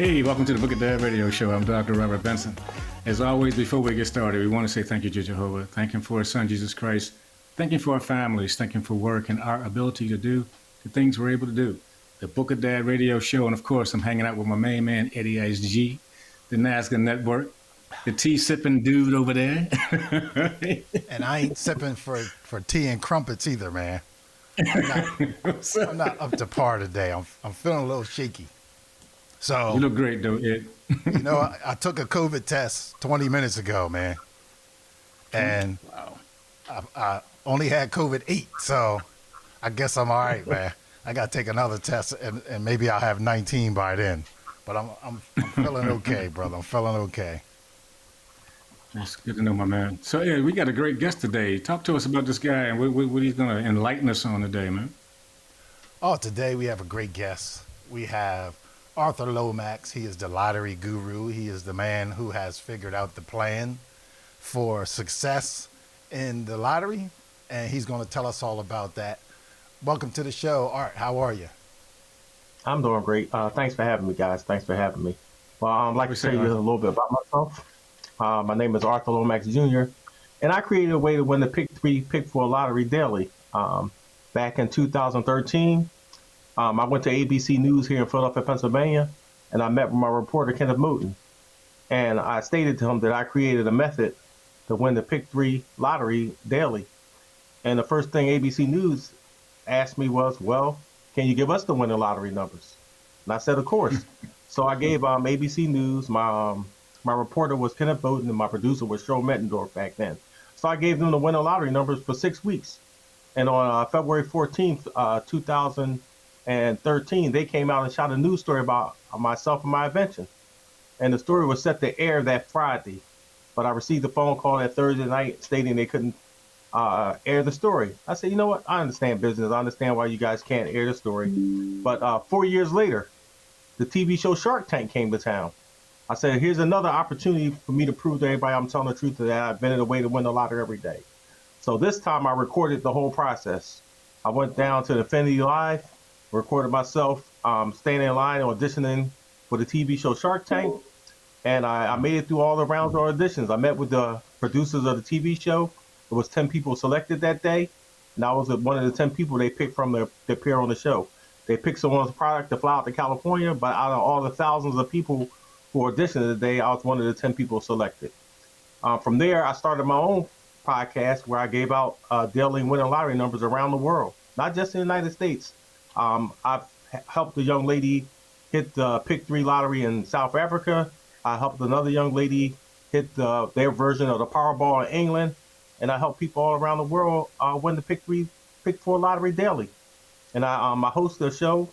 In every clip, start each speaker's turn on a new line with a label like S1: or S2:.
S1: Hey, welcome to the Book of Dad Radio Show. I'm Dr. Robert Benson. As always, before we get started, we want to say thank you to Jehovah. Thank Him for His Son, Jesus Christ. Thank Him for our families. Thank Him for work and our ability to do the things we're able to do. The Book of Dad Radio Show. And of course, I'm hanging out with my main man, Eddie Ice G, the NASCAR Network, the tea sipping dude over there.
S2: And I ain't sipping for tea and crumpets either, man. I'm not up to par today. I'm feeling a little shaky. So
S1: you look great, though, Ed.
S2: I took a COVID test 20 minutes ago, man, and
S1: wow.
S2: I only had COVID-8, so I guess I'm all right, man. I got to take another test, and maybe I'll have 19 by then. But I'm feeling okay, brother. I'm feeling okay.
S1: That's good to know, my man. So, Ed, we got a great guest today. Talk to us about this guy and what he's going to enlighten us on today, man.
S2: Oh, today we have a great guest. We have Arthur Lomax. He is the lottery guru. He is the man who has figured out the plan for success in the lottery, and he's going to tell us all about that. Welcome to the show, Art. How are you?
S3: I'm doing great. Thanks for having me, guys. Thanks for having me. Well, I'd like to tell you a little bit about myself. My name is Arthur Lomax Jr., and I created a way to win the Pick 3, Pick 4 lottery daily. Back in 2013, I went to ABC News here in Philadelphia, Pennsylvania, and I met with my reporter, Kenneth Moten. And I stated to him that I created a method to win the Pick 3 lottery daily. And the first thing ABC News asked me was, well, can you give us the winning lottery numbers? And I said, of course. So I gave ABC News, my reporter was Kenneth Moten, and my producer was Joe Mettendorf back then. So I gave them the winning lottery numbers for 6 weeks. And on February 14th, 2013, they came out and shot a news story about myself and my invention. And the story was set to air that Friday. But I received a phone call that Thursday night stating they couldn't air the story. I said, you know what? I understand business. I understand why you guys can't air the story. But 4 years later, the TV show Shark Tank came to town. I said, here's another opportunity for me to prove to everybody I'm telling the truth, that I've invented a way to win the lottery every day. So this time I recorded the whole process. I went down to the Infinity Live, recorded myself standing in line auditioning for the TV show Shark Tank, and I made it through all the rounds of auditions. I met with the producers of the TV show. There was 10 people selected that day, and I was one of the 10 people they picked from to appear on the show. They picked someone's product to fly out to California, but out of all the thousands of people who auditioned today, I was one of the 10 people selected. From there, I started my own podcast where I gave out daily winning lottery numbers around the world, not just in the United States. I've helped a young lady hit the Pick 3 lottery in South Africa. I helped another young lady hit their version of the Powerball in England. And I help people all around the world win the Pick 3, Pick 4 lottery daily. And I host the show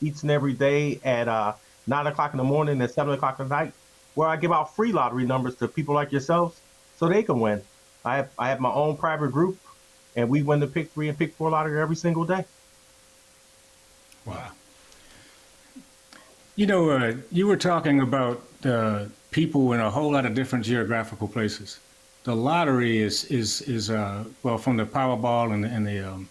S3: each and every day at 9 o'clock in the morning and 7 o'clock at night, where I give out free lottery numbers to people like yourselves so they can win. I have my own private group, and we win the Pick 3 and Pick 4 lottery every single day.
S1: Wow. You were talking about people in a whole lot of different geographical places. The lottery is from the Powerball and the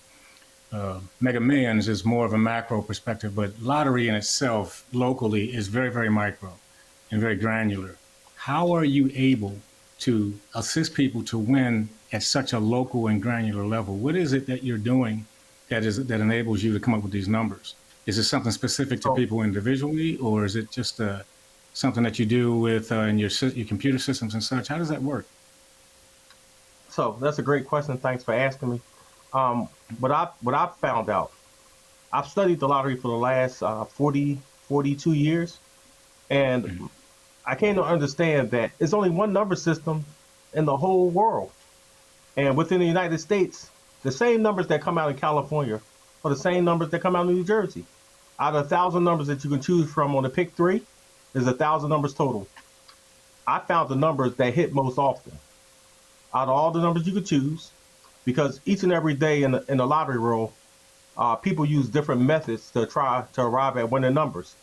S1: Mega Millions is more of a macro perspective, but lottery in itself locally is very, very micro and very granular. How are you able to assist people to win at such a local and granular level? What is it that you're doing that enables you to come up with these numbers? Is it something specific to people individually, or is it just something that you do with in your computer systems and such? How does that work?
S3: So that's a great question. Thanks for asking me. What I've found out, I've studied the lottery for the last 42 years, and I came to understand that it's only one number system in the whole world. And within the United States, the same numbers that come out in California are the same numbers that come out in New Jersey. Out of 1,000 numbers that you can choose from on the Pick 3, there's 1,000 numbers total. I found the numbers that hit most often out of all the numbers you could choose, because each and every day in the lottery roll, people use different methods to try to arrive at winning numbers.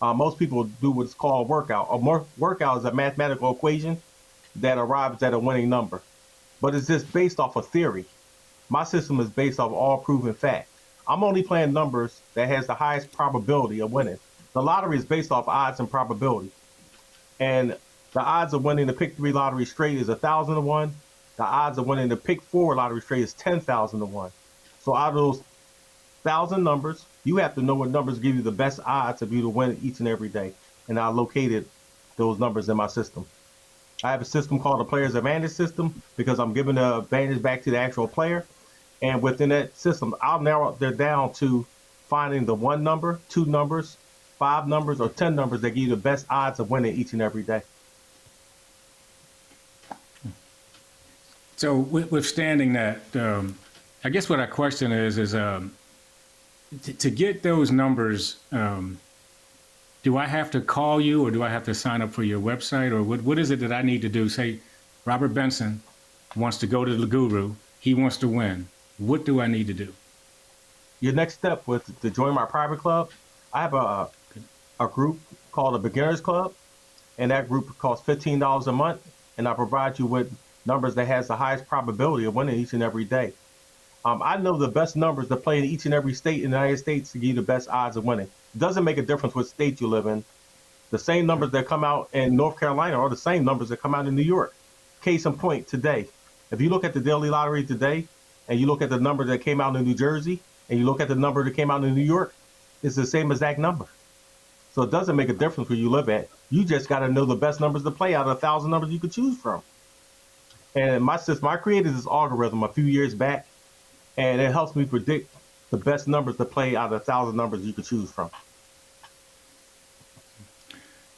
S3: Most people do what's called workout. Workout is a mathematical equation that arrives at a winning number, but it's just based off of theory. My system is based off all proven fact. I'm only playing numbers that has the highest probability of winning. the lottery is based off odds and probability. And the odds of winning the pick 3 lottery straight is 1,000 to 1. The odds of winning the pick 4 lottery straight is 10,000 to 1. So out of those 1,000 numbers, you have to know what numbers give you the best odds of you to win each and every day. And I located those numbers in my system. I have a system called the Player's Advantage System because I'm giving the advantage back to the actual player. And within that system, I'll narrow it down to finding the 1 number, 2 numbers, 5 numbers, or 10 numbers that give you the best odds of winning each and every day.
S1: So withstanding that, I guess what our question is to get those numbers, do I have to call you or do I have to sign up for your website, or what is it that I need to do? Say Robert Benson wants to go to the guru. He wants to win. What do I need to do?
S3: Your next step was to join my private club. I have a group called the Beginners Club, and that group costs $15 a month, and I provide you with numbers that has the highest probability of winning each and every day. I know the best numbers to play in each and every state in the United States to give you the best odds of winning. It doesn't make a difference what state you live in. The same numbers that come out in North Carolina are the same numbers that come out in New York. Case in point, today, if you look at the daily lottery today, and you look at the number that came out in New Jersey, and you look at the number that came out in New York, it's the same exact number. So it doesn't make a difference where you live at. You just got to know the best numbers to play out of 1,000 numbers you could choose from. And my system, I created this algorithm a few years back, and it helps me predict the best numbers to play out of 1,000 numbers you could choose from.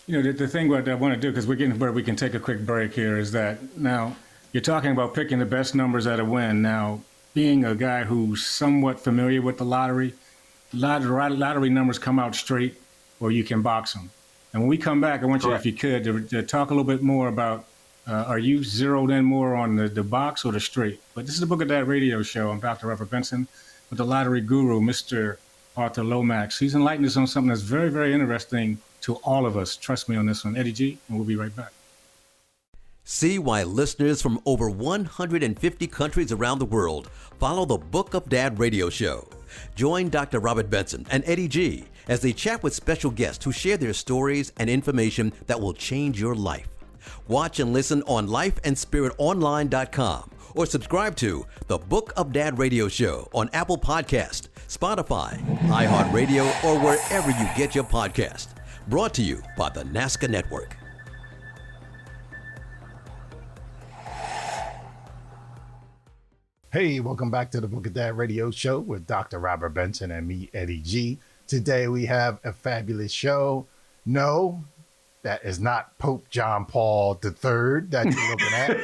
S1: You know, the thing what I want to do, because we're getting where we can take a quick break here, is that now you're talking about picking the best numbers at a win. Now, being a guy who's somewhat familiar with the lottery numbers come out straight, or you can box them. And when we come back, I want you, if you could, to talk a little bit more about, are you zeroed in more on the box or the straight? But this is the Book of Dad radio show. I'm Dr. Robert Benson with the lottery guru, Mr. Arthur Lomax. He's enlightened us on something that's very, very interesting to all of us. Trust me on this one. Eddie G, and we'll be right back.
S4: See why listeners from over 150 countries around the world follow the Book of Dad radio show. Join Dr. Robert Benson and Eddie G as they chat with special guests who share their stories and information that will change your life. Watch and listen on lifeandspiritonline.com or subscribe to the Book of Dad radio show on Apple Podcast, Spotify, iHeartRadio, or wherever you get your podcast. Brought to you by the NASCA Network.
S2: Hey, welcome back to the Book of Dad radio show with Dr. Robert Benson and me, Eddie G. Today we have a fabulous show. No, that is not Pope John Paul III that you're looking at.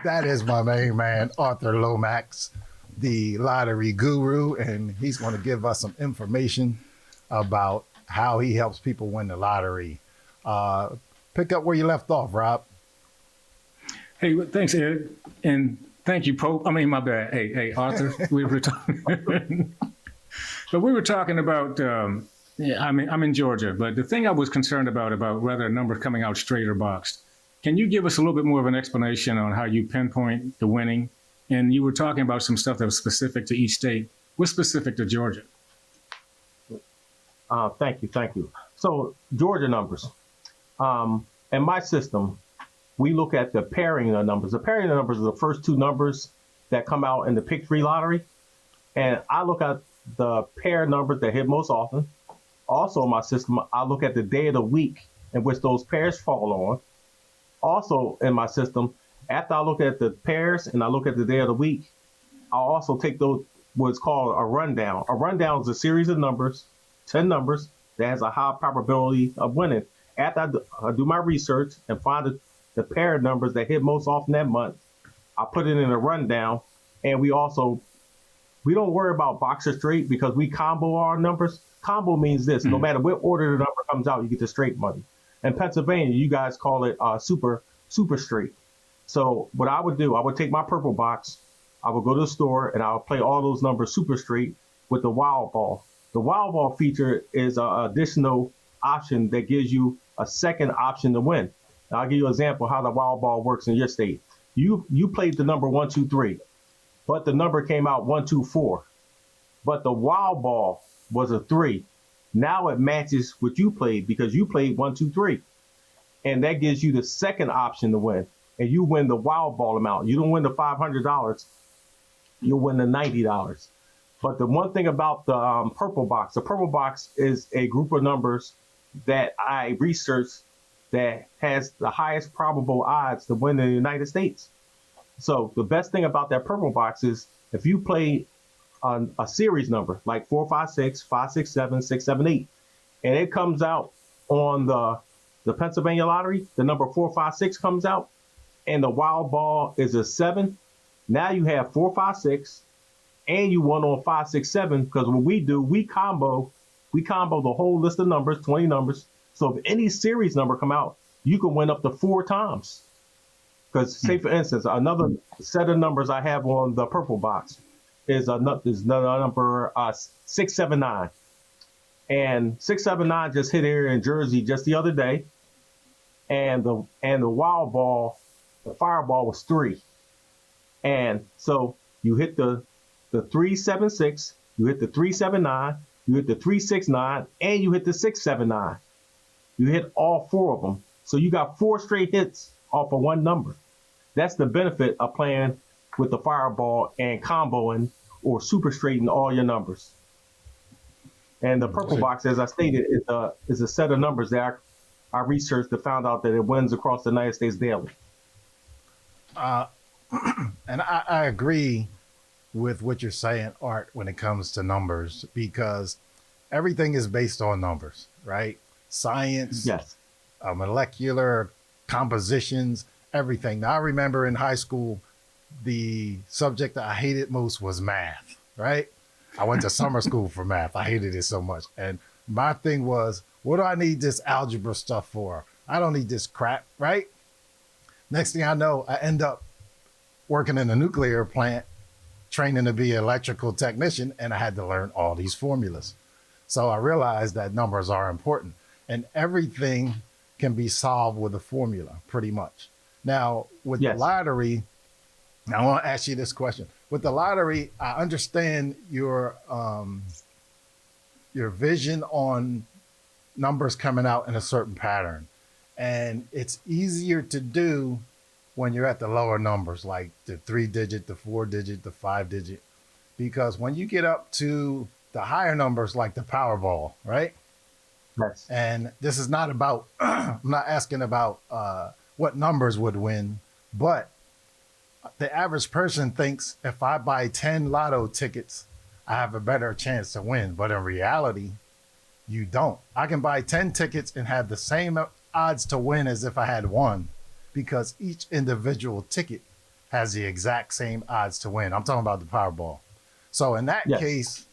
S2: That is my main man, Arthur Lomax, the lottery guru, and he's going to give us some information about how he helps people win the lottery. Pick up where you left off, Rob.
S1: Hey, thanks, Ed. And thank you, Pope. I mean, my bad. Hey, Arthur. We were talking. But we were talking about, I'm in Georgia, but the thing I was concerned about whether a number coming out straight or boxed. Can you give us a little bit more of an explanation on how you pinpoint the winning? And you were talking about some stuff that was specific to each state. What's specific to Georgia?
S3: Thank you. So Georgia numbers. In my system, we look at the pairing of numbers. The pairing of numbers are the first 2 numbers that come out in the pick 3 lottery. And I look at the pair numbers that hit most often. Also in my system, I look at the day of the week in which those pairs fall on. Also in my system, after I look at the pairs and I look at the day of the week, I'll also take those, what's called a rundown. A rundown is a series of numbers, 10 numbers, that has a high probability of winning. After I do my research and find the pair of numbers that hit most often that month, I put it in a rundown. And we don't worry about box or straight because we combo our numbers. Combo means this: no matter what order the number comes out, you get the straight money. In Pennsylvania, you guys call it super straight. So what I would do, I would take my purple box, I would go to the store, and I would play all those numbers super straight with the wild ball. The wild ball feature is an additional option that gives you a second option to win. Now, I'll give you an example how the wild ball works in your state. You played the number 1, 2, 3, but the number came out 1, 2, 4. But the wild ball was a 3. Now it matches what you played because you played 1, 2, 3. And that gives you the second option to win. And you win the wild ball amount. You don't win the $500. You win the $90. But the one thing about the purple box is a group of numbers that I researched that has the highest probable odds to win in the United States. So the best thing about that purple box is if you play a series number like 4, 5, 6, 5, 6, 7, 6, 7, 8, and it comes out on the Pennsylvania lottery, the number 4, 5, 6 comes out, and the wild ball is a 7. Now you have 4, 5, 6, and you won on 5, 6, 7, because what we do, we combo the whole list of numbers, 20 numbers. So if any series number come out, you can win up to 4 times. Because say for instance, another set of numbers I have on the purple box is another number 679, and 679 just hit here in Jersey just the other day, and the wild ball, the fireball was 3, and so you hit the 376, you hit the 379, you hit the 369, and you hit the 679. You hit all 4 of them, so you got 4 straight hits off of one number. That's the benefit of playing with the fireball and comboing or super straighting all your numbers. And the purple box, as I stated, is a set of numbers that I researched and found out that it wins across the United States daily.
S2: And I agree with what you're saying, Art, when it comes to numbers, because everything is based on numbers, right? Science,
S3: Yes.
S2: Molecular compositions, everything. Now, I remember in high school, the subject that I hated most was math, right? I went to summer school for math. I hated it so much. And my thing was, what do I need this algebra stuff for? I don't need this crap, right? Next thing I know, I end up working in a nuclear plant, training to be an electrical technician, and I had to learn all these formulas. So I realized that numbers are important, and everything can be solved with a formula, pretty much. Now, with the lottery, I want to ask you this question. With the lottery, I understand your vision on numbers coming out in a certain pattern, and it's easier to do when you're at the lower numbers, like the 3-digit, the 4-digit, the 5-digit, because when you get up to the higher numbers, like the Powerball, right?
S3: Yes.
S2: And this is not about, I'm not asking about what numbers would win, but the average person thinks if I buy 10 lotto tickets, I have a better chance to win. But in reality, you don't. I can buy 10 tickets and have the same odds to win as if I had one, because each individual ticket has the exact same odds to win. I'm talking about the Powerball. So in that case,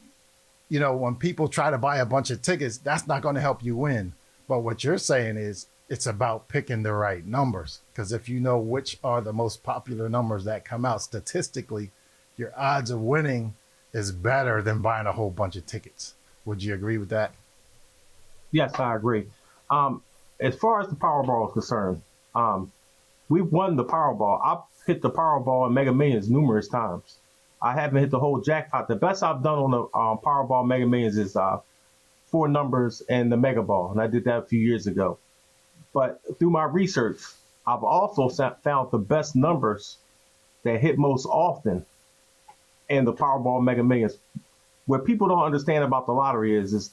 S2: you know, when people try to buy a bunch of tickets, that's not going to help you win. But what you're saying is it's about picking the right numbers, because if you know which are the most popular numbers that come out statistically, your odds of winning is better than buying a whole bunch of tickets. Would you agree with that?
S3: Yes, I agree. As far as the Powerball is concerned, we've won the Powerball. I've hit the Powerball and Mega Millions numerous times. I haven't hit the whole jackpot. The best I've done on the Powerball Mega Millions is 4 numbers and the Mega Ball, and I did that a few years ago. But through my research, I've also found the best numbers that hit most often in the Powerball Mega Millions. What people don't understand about the lottery is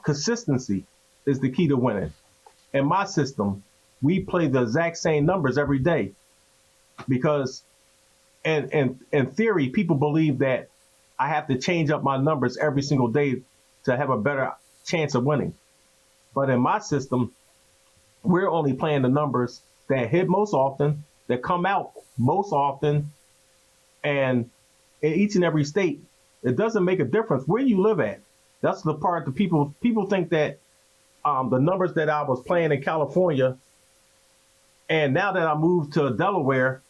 S3: consistency is the key to winning. In my system, we play the exact same numbers every day because in theory, people believe that I have to change up my numbers every single day to have a better chance of winning. But in my system, we're only playing the numbers that hit most often, that come out most often, and in each and every state, it doesn't make a difference where you live at. That's the part that people think that the numbers that I was playing in California, and now that I moved to Delaware,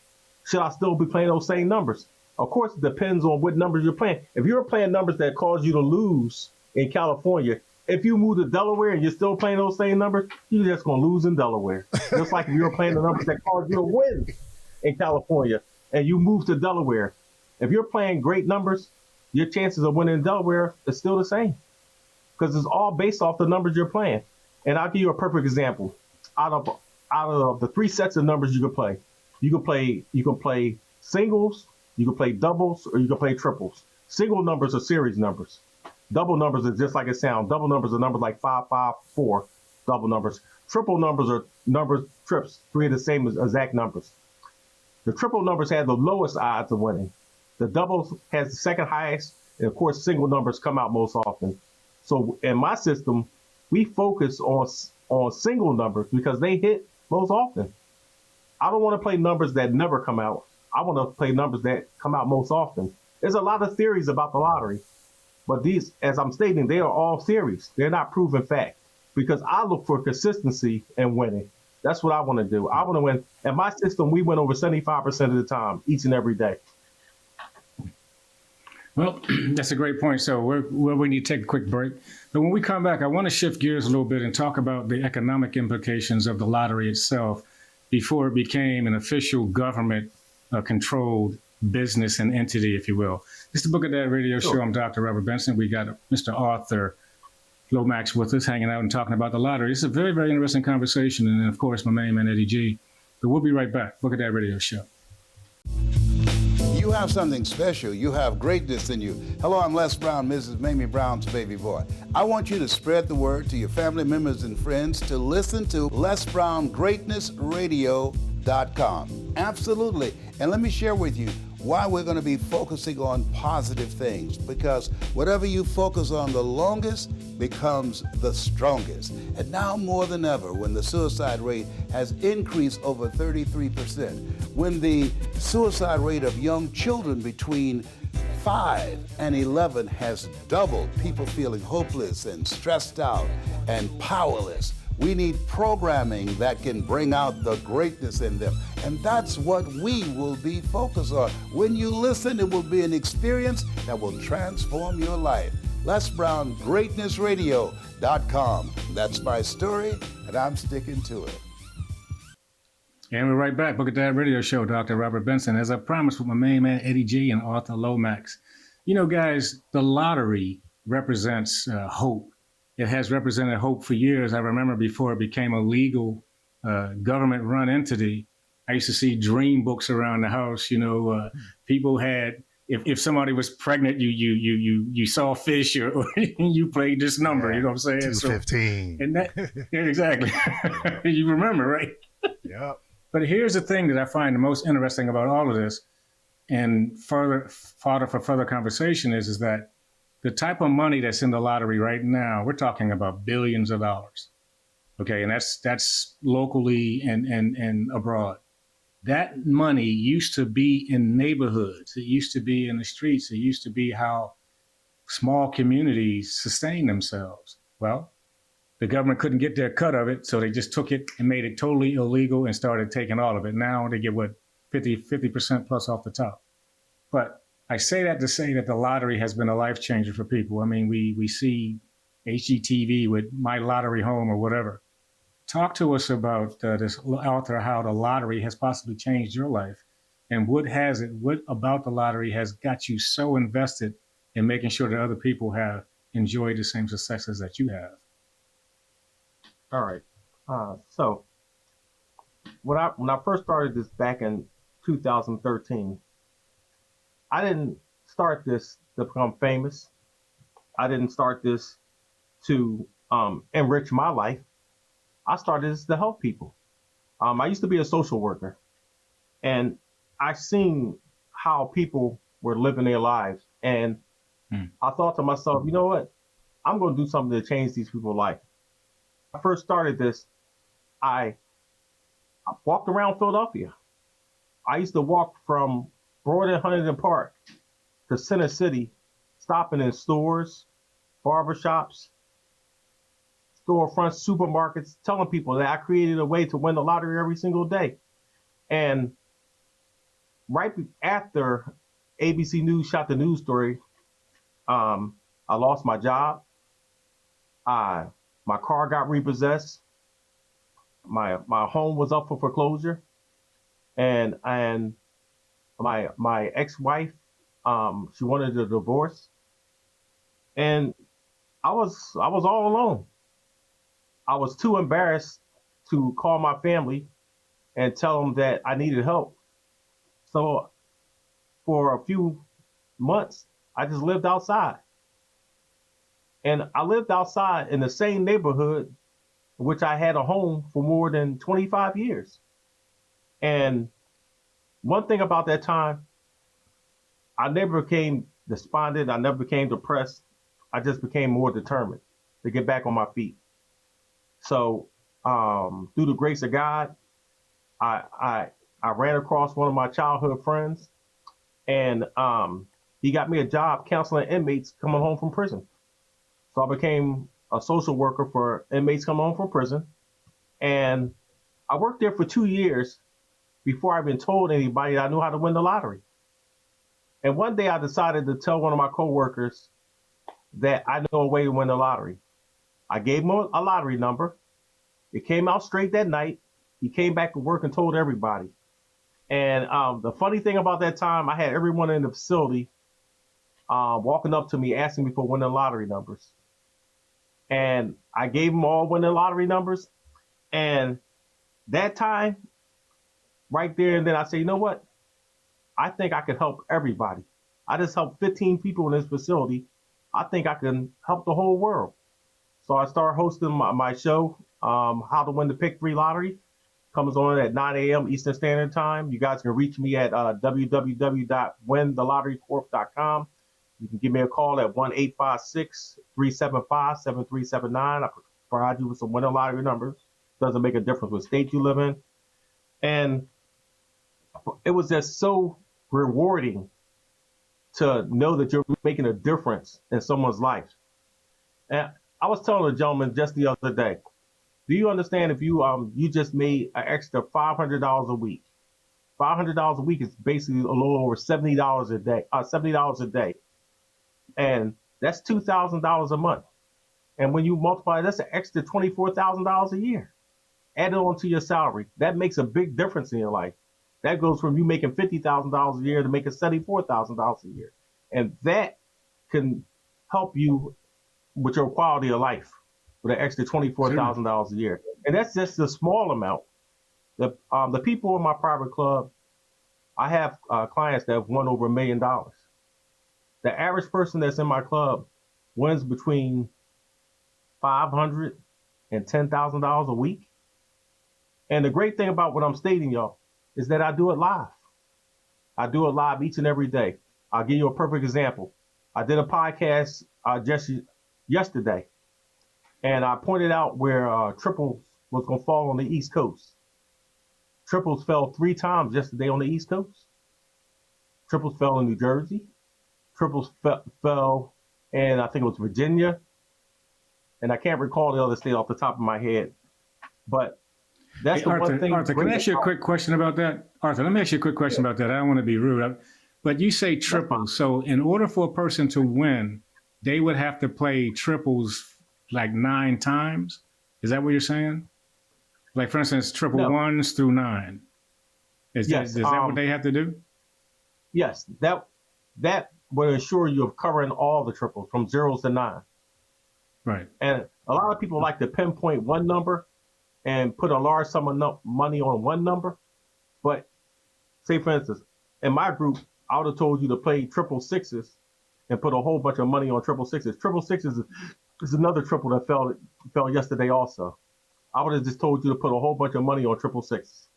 S3: should I still be playing those same numbers? Of course, it depends on what numbers you're playing. If you're playing numbers that cause you to lose in California, if you move to Delaware and you're still playing those same numbers, you're just going to lose in Delaware. Just like if you're playing the numbers that cause you to win in California and you move to Delaware. If you're playing great numbers, your chances of winning in Delaware is still the same because it's all based off the numbers you're playing. And I'll give you a perfect example. Out of the three sets of numbers you can play, you can play singles, you can play doubles, or you can play triples. Single numbers are series numbers. Double numbers are just like it sounds. Double numbers are numbers like 554. Double numbers. Triple numbers are numbers trips. Three of the same as exact numbers. The triple numbers have the lowest odds of winning. The doubles has the second highest, and of course, single numbers come out most often. So in my system, we focus on single numbers because they hit most often. I don't want to play numbers that never come out. I want to play numbers that come out most often. There's a lot of theories about the lottery, but these, as I'm stating, they are all theories. They're not proven fact because I look for consistency and winning. That's what I want to do. I want to win. In my system, we win over 75% of the time, each and every day.
S1: Well, that's a great point. So we need to take a quick break. But when we come back, I want to shift gears a little bit and talk about the economic implications of the lottery itself before it became an official government controlled business and entity, if you will. This is the Book of Dad radio show. I'm Dr. Robert Benson. We got Mr. Arthur Lomax with us, hanging out and talking about the lottery. It's a very, very interesting conversation. And then, of course, my main man, Eddie G. But we'll be right back. Book of Dad radio show.
S5: You have something special. You have greatness in you. Hello, I'm Les Brown, Mrs. Mamie Brown's baby boy. I want you to spread the word to your family members and friends to listen to LesBrownGreatnessRadio.com. Absolutely. And let me share with you why we're going to be focusing on positive things, because whatever you focus on the longest becomes the strongest. And now more than ever, when the suicide rate has increased over 33%, when the suicide rate of young children between 5 and 11 has doubled, people feeling hopeless and stressed out and powerless. We need programming that can bring out the greatness in them. And that's what we will be focused on. When you listen, it will be an experience that will transform your life. LesBrownGreatnessRadio.com. That's my story, and I'm sticking to it.
S1: And we're right back. Book of Dad radio show, Dr. Robert Benson. As I promised with my main man, Eddie G. and Arthur Lomax. You know, guys, the lottery represents hope. It has represented hope for years. I remember before it became a legal government-run entity, I used to see dream books around the house. You know, people had, if somebody was pregnant, you saw fish or you played this number. Yeah, you know what I'm saying?
S2: 215.
S1: So, and that, yeah, exactly. You remember, right?
S2: Yep.
S1: But here's the thing that I find the most interesting about all of this, and further conversation is that the type of money that's in the lottery right now, we're talking about billions of dollars. Okay, and that's locally and abroad. That money used to be in neighborhoods. It used to be in the streets. It used to be how small communities sustain themselves. Well, the government couldn't get their cut of it, so they just took it and made it totally illegal and started taking all of it. Now they get, 50% plus off the top. But I say that to say that the lottery has been a life changer for people. I mean, we see HGTV with My Lottery Home or whatever. Talk to us about this, Arthur, how the lottery has possibly changed your life, and what about the lottery has got you so invested in making sure that other people have enjoyed the same successes that you have.
S3: All right. So when I first started this back in 2013, I didn't start this to become famous. I didn't start this to enrich my life. I started this to help people. I used to be a social worker, and I seen how people were living their lives. And I thought to myself, you know what? I'm going to do something to change these people's life. When I first started this, I walked around Philadelphia. I used to walk from Broad and Huntington Park to Center City, stopping in stores, barbershops, storefronts, supermarkets, telling people that I created a way to win the lottery every single day. And right after ABC News shot the news story, I lost my job. My car got repossessed. My home was up for foreclosure, and my ex-wife, she wanted a divorce. And I was all alone. I was too embarrassed to call my family and tell them that I needed help. So for a few months, I just lived outside. And I lived outside in the same neighborhood in which I had a home for more than 25 years. And one thing about that time, I never became despondent. I never became depressed. I just became more determined to get back on my feet. So through the grace of God, I ran across one of my childhood friends, and he got me a job counseling inmates coming home from prison. So I became a social worker for inmates coming home from prison, and I worked there for 2 years before I even told anybody I knew how to win the lottery. And one day I decided to tell one of my coworkers that I know a way to win the lottery. I gave him a lottery number. It came out straight that night. He came back to work and told everybody. And the funny thing about that time, I had everyone in the facility walking up to me asking me for winning lottery numbers. And I gave them all winning lottery numbers. And that time, right there and then, I said, you know what? I think I can help everybody. I just helped 15 people in this facility. I think I can help the whole world. So I started hosting my show, How to Win the Pick 3 Lottery. Comes on at 9 a.m. Eastern Standard Time. You guys can reach me at www.winthelotterycorp.com. You can give me a call at 1-856-375-7379. I provide you with some winning lottery numbers. Doesn't make a difference what state you live in. And it was just so rewarding to know that you're making a difference in someone's life. And I was telling a gentleman just the other day, do you understand if you just made an extra $500 a week? $500 a week is basically a little over $70 a day. $70 a day, and that's $2,000 a month. And when you multiply, that's an extra $24,000 a year added on to your salary. That makes a big difference in your life. That goes from you making $50,000 a year to making $74,000 a year, and that can help you with your quality of life with an extra $24,000 a year. And that's just a small amount. The people in my private club, I have clients that have won over $1 million. The average person that's in my club wins between $500 and $10,000 a week. And the great thing about what I'm stating, y'all, is that I do it live. I do it live each and every day. I'll give you a perfect example. I did a podcast just yesterday, and I pointed out where triples was going to fall on the East Coast. Triples fell 3 times yesterday on the East Coast. Triples fell in New Jersey. Triples fell in, I think it was Virginia. And I can't recall the other state off the top of my head. But that's the one thing.
S1: Arthur, can I ask you a quick question about that? Arthur, let me ask you a quick question about that. I don't want to be rude. But you say triples. So in order for a person to win, they would have to play triples like 9 times? Is that what you're saying? Like, for instance, triple ones through 9. Is that what they have to do?
S3: Yes, that will ensure you of covering all the triples from 0s to 9.
S1: Right.
S3: And a lot of people like to pinpoint one number and put a large sum of money on one number. But say, for instance, in my group, I would have told you to play triple sixes and put a whole bunch of money on triple sixes. Triple sixes is another triple that fell yesterday also. I would have just told you to put a whole bunch of money on triple six.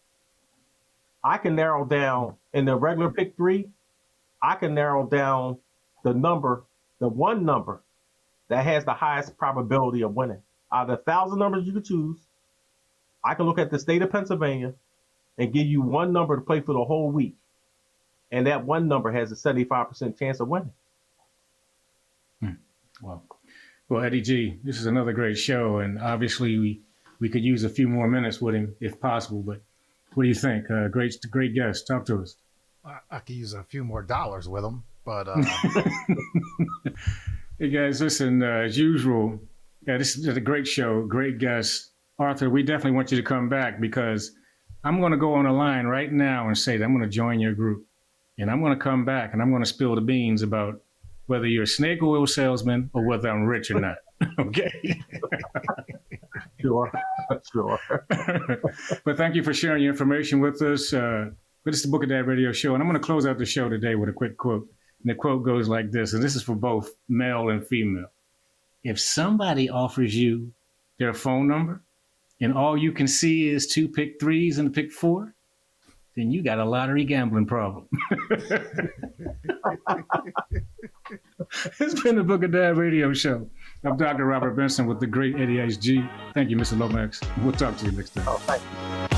S3: I can narrow down in the regular pick 3. I can narrow down the one number that has the highest probability of winning. Out of 1,000 numbers you could choose, I can look at the state of Pennsylvania and give you one number to play for the whole week. And that one number has a 75% chance of winning.
S1: Well, Eddie G, this is another great show. And obviously we could use a few more minutes with him if possible. But what do you think? Great guest. Talk to us.
S2: I could use a few more dollars with him, but
S1: hey guys, listen, as usual, this is a great show, great guest. Arthur, we definitely want you to come back, because I'm going to go on a line right now and say that I'm going to join your group, and I'm going to come back and I'm going to spill the beans about whether you're a snake oil salesman or whether I'm rich or not. Okay.
S3: Sure, sure.
S1: But thank you for sharing your information with us. This is the Book of Dad Radio Show, and I'm going to close out the show today with a quick quote. And the quote goes like this, and this is for both male and female. If somebody offers you their phone number and all you can see is 2 pick 3s and a pick 4, then you got a lottery gambling problem. It's been the Book of Dad Radio Show. I'm Dr. Robert Benson with the great Eddie H.G. Thank you, Mr. Lomax. We'll talk to you next time.
S3: Oh, thank you.